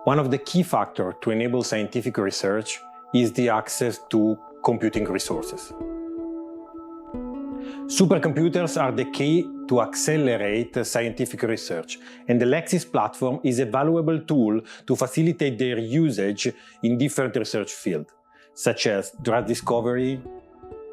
One of the key factors to enable scientific research is the access to computing resources. Supercomputers are the key to accelerate scientific research, and the Lexis platform is a valuable tool to facilitate their usage in different research fields, such as drug discovery,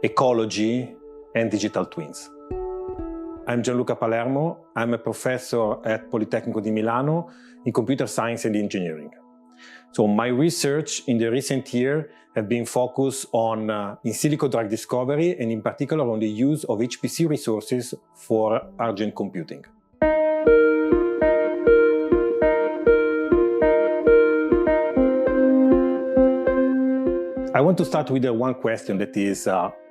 ecology, and digital twins. I'm Gianluca Palermo. I'm a professor at Politecnico di Milano in computer science and engineering. So my research in the recent year have been focused on in-silico drug discovery and in particular on the use of HPC resources for urgent computing. I want to start with one question, that is,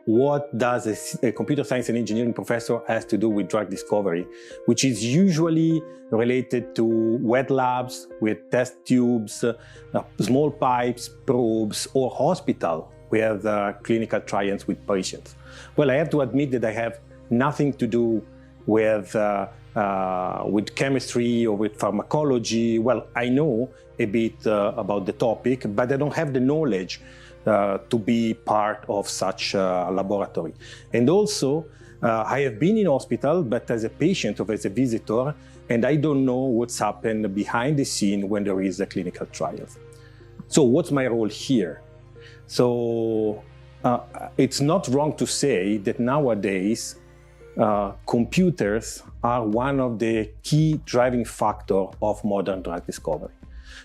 what does a computer science and engineering professor has to do with drug discovery, which is usually related to wet labs with test tubes, small pipes, probes, or hospital with clinical trials with patients. Well, I have to admit that I have nothing to do with chemistry or with pharmacology. Well, I know a bit about the topic, but I don't have the knowledge to be part of such a laboratory. And also, I have been in hospital, but as a patient or as a visitor, and I don't know what's happened behind the scene when there is a clinical trial. So what's my role here? So it's not wrong to say that nowadays, computers are one of the key driving factors of modern drug discovery.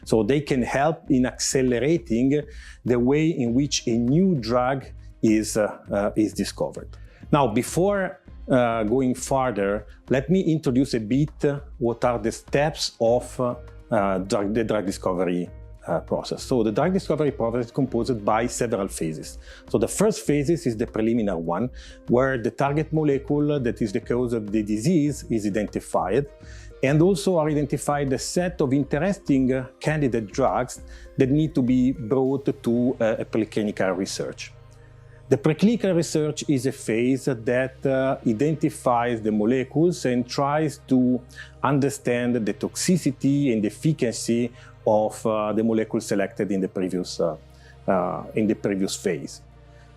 So they can help in accelerating the way in which a new drug is discovered. Now, before going further, let me introduce a bit what are the steps of the drug discovery process. So the drug discovery process is composed by several phases. So the first phase is the preliminary one, where the target molecule that is the cause of the disease is identified, and also are identified a set of interesting candidate drugs that need to be brought to a preclinical research. The preclinical research is a phase that identifies the molecules and tries to understand the toxicity and the efficacy of the molecule selected in the previous phase.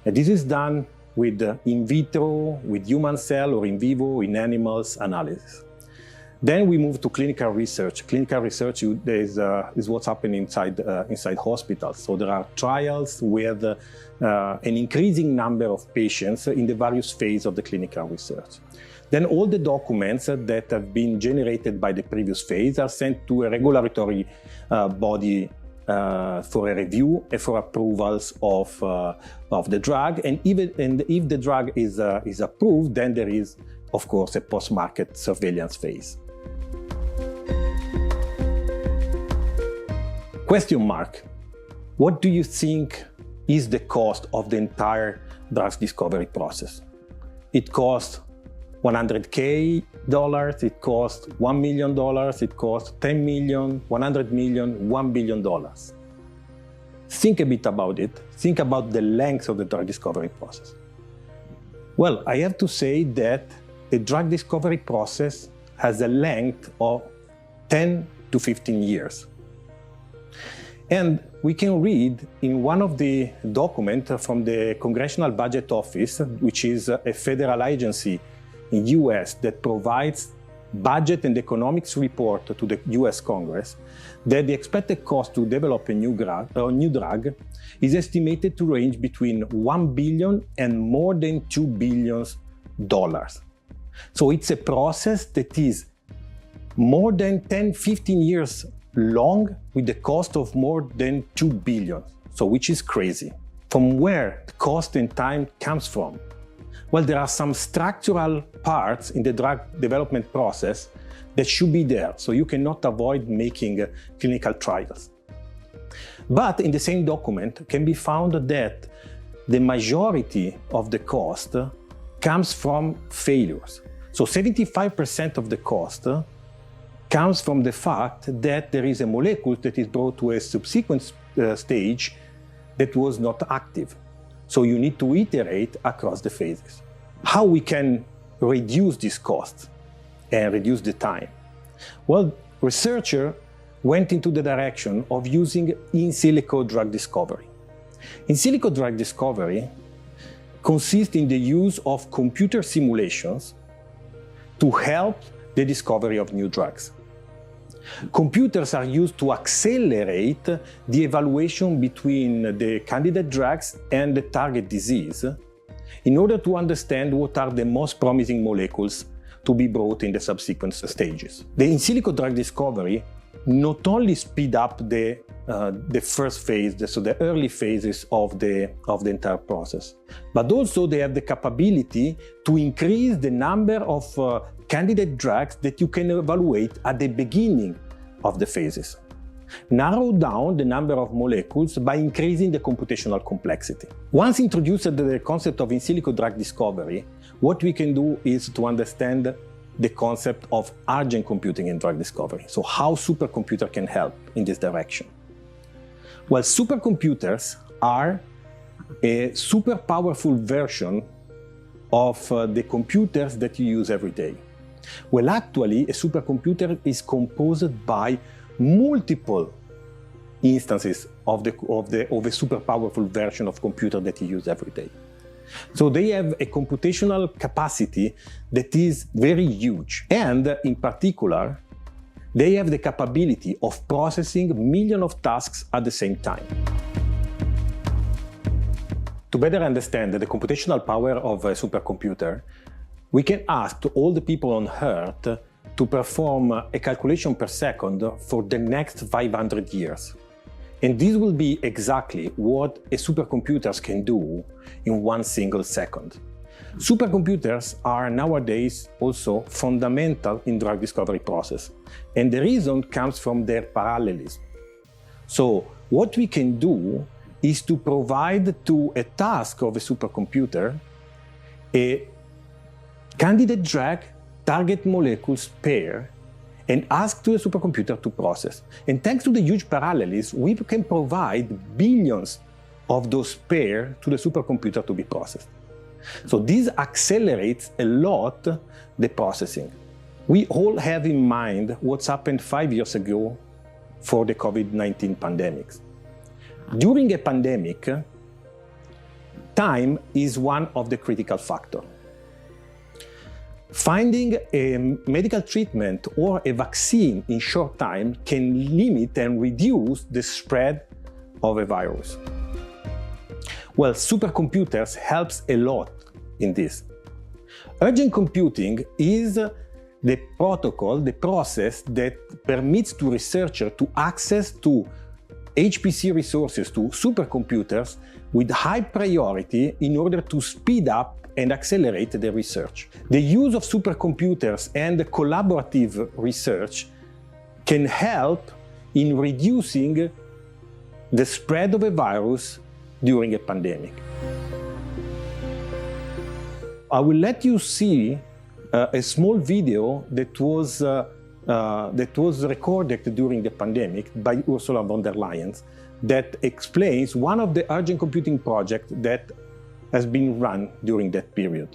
And this is done with in vitro, with human cell, or in vivo, in animals analysis. Then we move to clinical research. Clinical research is what's happening inside hospitals. So there are trials with an increasing number of patients in the various phases of the clinical research. Then all the documents that have been generated by the previous phase are sent to a regulatory body for a review and for approvals of the drug. And if the drug is approved, then there is, of course, a post-market surveillance phase. Question mark. What do you think is the cost of the entire drug discovery process? It costs $100K, it costs $1 million, it costs 10 million, 100 million, $1 billion. Think a bit about it. Think about the length of the drug discovery process. Well, I have to say that the drug discovery process has a length of 10 to 15 years. And we can read in one of the documents from the Congressional Budget Office, which is a federal agency in the US that provides budget and economics report to the US Congress, that the expected cost to develop a new drug is estimated to range between $1 billion and more than $2 billion. So it's a process that is more than 10-15 years long, with the cost of more than $2 billion, so which is crazy. From where the cost and time comes from? Well, there are some structural parts in the drug development process that should be there, so you cannot avoid making clinical trials. But in the same document can be found that the majority of the cost comes from failures. So 75% of the cost comes from the fact that there is a molecule that is brought to a subsequent stage that was not active. So you need to iterate across the phases. How we can reduce this cost and reduce the time? Well, researchers went into the direction of using in-silico drug discovery. In-silico drug discovery consists in the use of computer simulations to help the discovery of new drugs. Computers are used to accelerate the evaluation between the candidate drugs and the target disease in order to understand what are the most promising molecules to be brought in the subsequent stages. The in-silico drug discovery not only speed up the first phase, so the early phases of the entire process, but also they have the capability to increase the number of candidate drugs that you can evaluate at the beginning of the phases. Narrow down the number of molecules by increasing the computational complexity. Once introduced the concept of in-silico drug discovery, what we can do is to understand the concept of urgent computing in drug discovery. So how supercomputer can help in this direction? Well, supercomputers are a super powerful version of the computers that you use every day. Well, actually, a supercomputer is composed by multiple instances of a super powerful version of computer that you use every day. So they have a computational capacity that is very huge. And in particular, they have the capability of processing millions of tasks at the same time. To better understand the computational power of a supercomputer, we can ask to all the people on Earth to perform a calculation per second for the next 500 years. And this will be exactly what a supercomputer can do in one single second. Supercomputers are nowadays also fundamental in drug discovery process. And the reason comes from their parallelism. So what we can do is to provide to a task of a supercomputer a candidate drug target molecules pair and ask to a supercomputer to process. And thanks to the huge parallelism, we can provide billions of those pairs to the supercomputer to be processed. So this accelerates a lot the processing. We all have in mind what's happened 5 years ago for the COVID-19 pandemics. During a pandemic, time is one of the critical factors. Finding a medical treatment or a vaccine in short time can limit and reduce the spread of a virus. Well, supercomputers helps a lot in this. Urgent computing is the protocol, the process that permits to researchers to access to HPC resources, to supercomputers with high priority in order to speed up and accelerate the research. The use of supercomputers and collaborative research can help in reducing the spread of a virus during a pandemic. I will let you see a small video that was recorded during the pandemic by Ursula von der Leyen that explains one of the urgent computing projects that has been run during that period.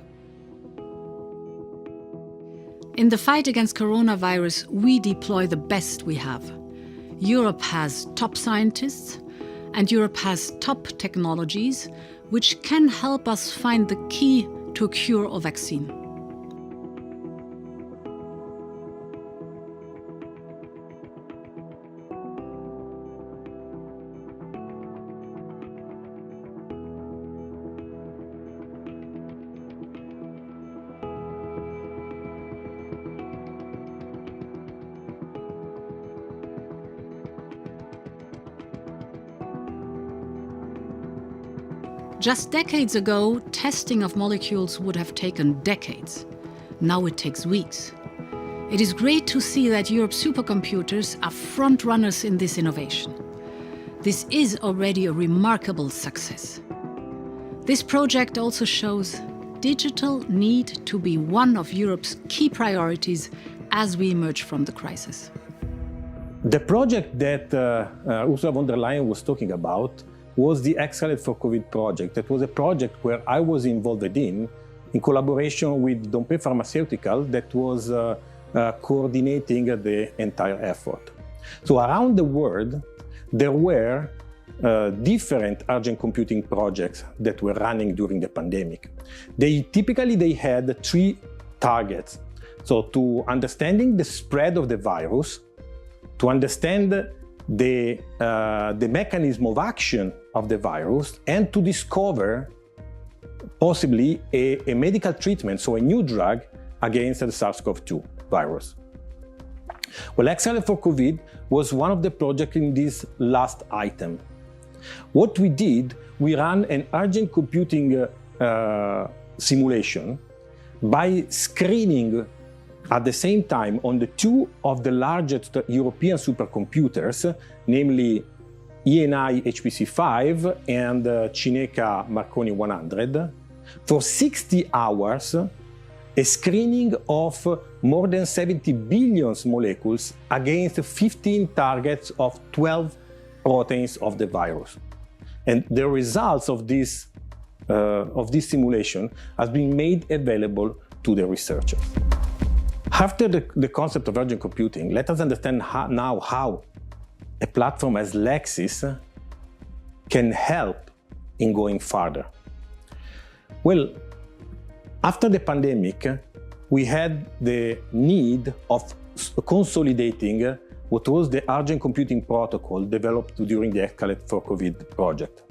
In the fight against coronavirus, we deploy the best we have. Europe has top scientists, and Europe has top technologies, which can help us find the key to a cure or vaccine. Just decades ago, testing of molecules would have taken decades. Now it takes weeks. It is great to see that Europe's supercomputers are front runners in this innovation. This is already a remarkable success. This project also shows digital need to be one of Europe's key priorities as we emerge from the crisis. The project that Ursula von der Leyen was talking about was the Accelerate for COVID project. That was a project where I was involved in collaboration with Dompe Pharmaceutical that was coordinating the entire effort. So around the world, there were different urgent computing projects that were running during the pandemic. They had three targets. So to understanding the spread of the virus, to understand the mechanism of action of the virus, and to discover possibly a medical treatment, so a new drug against the SARS-CoV-2 virus. Well, XLR for COVID was one of the projects in this last item. What we did, we ran an urgent computing simulation by screening at the same time on the two of the largest European supercomputers, namely ENI HPC5 and Cineca Marconi 100, for 60 hours, a screening of more than 70 billion molecules against 15 targets of 12 proteins of the virus. And the results of this simulation has been made available to the researchers. After the concept of urgent computing, let us understand how a platform as Lexis can help in going further. Well, after the pandemic, we had the need of consolidating what was the urgent computing protocol developed during the Escalate for COVID project.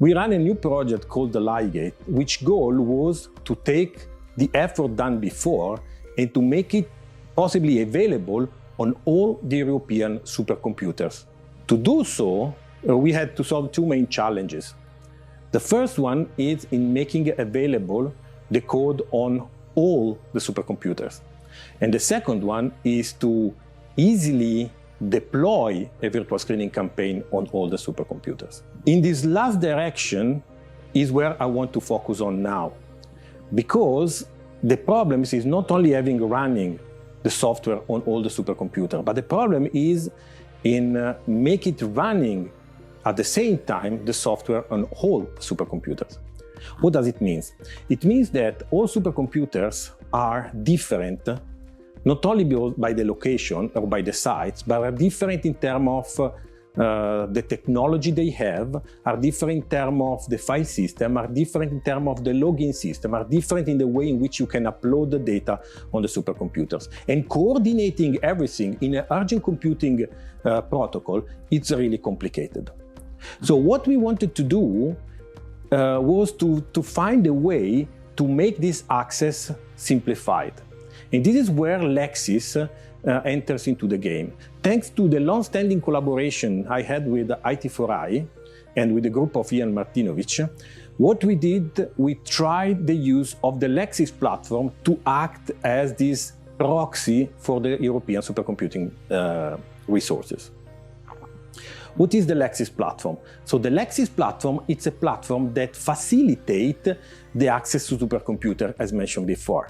We ran a new project called the Ligate, which goal was to take the effort done before and to make it possibly available on all the European supercomputers. To do so, we had to solve two main challenges. The first one is in making available the code on all the supercomputers. And the second one is to easily deploy a virtual screening campaign on all the supercomputers. In this last direction is where I want to focus on now, because the problem is not only running the software on all the supercomputers, but the problem is in make it running at the same time the software on all supercomputers. What does it mean? It means that all supercomputers are different, not only by the location or by the sites, but are different in terms of the technology they have, are different in terms of the file system, are different in terms of the login system, are different in the way in which you can upload the data on the supercomputers. And coordinating everything in an urgent computing protocol, it's really complicated. So what we wanted to do was to find a way to make this access simplified. And this is where Lexis enters into the game. Thanks to the long-standing collaboration I had with IT4I and with the group of Ian Martinovich, what we did, we tried the use of the Lexis platform to act as this proxy for the European supercomputing resources. What is the Lexis platform? So the Lexis platform, it's a platform that facilitates the access to supercomputer, as mentioned before.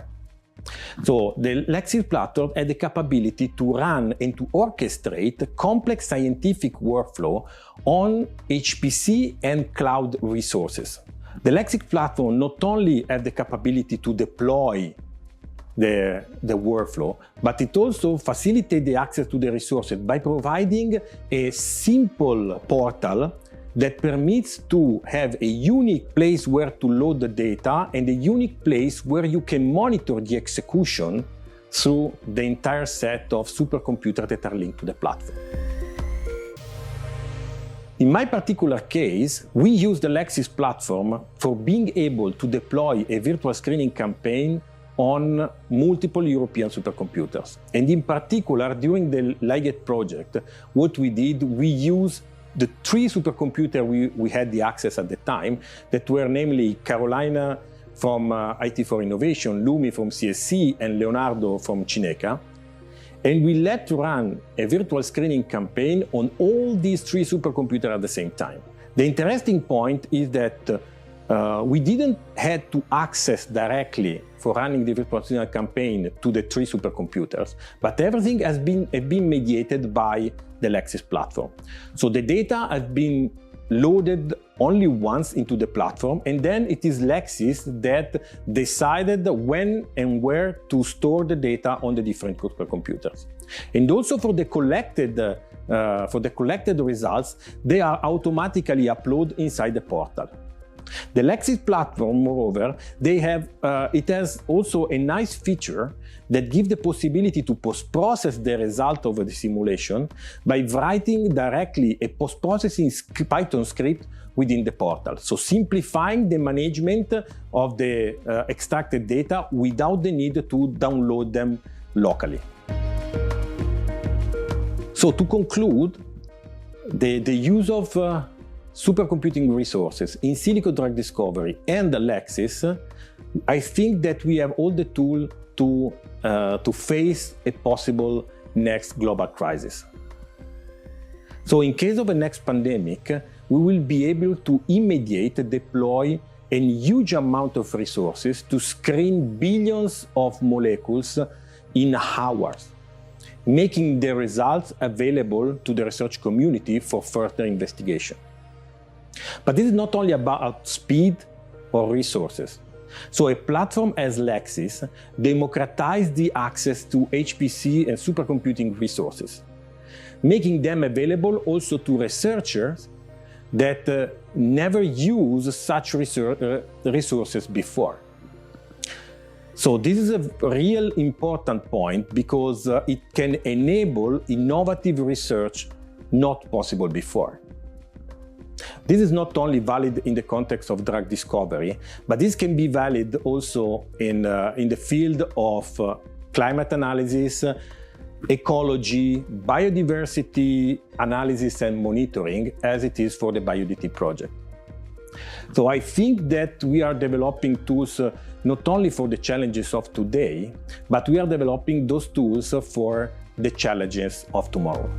So the Lexis platform had the capability to run and to orchestrate complex scientific workflow on HPC and cloud resources. The Lexis platform not only had the capability to deploy the workflow, but it also facilitates the access to the resources by providing a simple portal that permits to have a unique place where to load the data and a unique place where you can monitor the execution through the entire set of supercomputers that are linked to the platform. In my particular case, we use the Lexis platform for being able to deploy a virtual screening campaign on multiple European supercomputers. And in particular, during the Ligate project, what we did, we used the three supercomputers we had the access at the time, that were namely Carolina from IT4 Innovation, Lumi from CSC, and Leonardo from Cineca. And we let run a virtual screening campaign on all these three supercomputers at the same time. The interesting point is that we didn't have to access directly for running the virtual screening campaign to the three supercomputers, but everything has been mediated by the Lexis platform. So the data has been loaded only once into the platform, and then it is Lexis that decided when and where to store the data on the different supercomputers. And also for the collected results, they are automatically uploaded inside the portal. The Lexis platform, moreover, it has also a nice feature that gives the possibility to post-process the result of the simulation by writing directly a post-processing Python script within the portal. So simplifying the management of the extracted data without the need to download them locally. So to conclude, the use of supercomputing resources, in-silico drug discovery, and Lexis, I think that we have all the tools to face a possible next global crisis. So in case of a next pandemic, we will be able to immediately deploy a huge amount of resources to screen billions of molecules in hours, making the results available to the research community for further investigation. But this is not only about speed or resources. So a platform as Lexis democratizes the access to HPC and supercomputing resources, making them available also to researchers that never used such resources before. So this is a real important point because it can enable innovative research not possible before. This is not only valid in the context of drug discovery, but this can be valid also in the field of climate analysis, ecology, biodiversity analysis and monitoring, as it is for the BioDT project. So I think that we are developing tools not only for the challenges of today, but we are developing those tools for the challenges of tomorrow.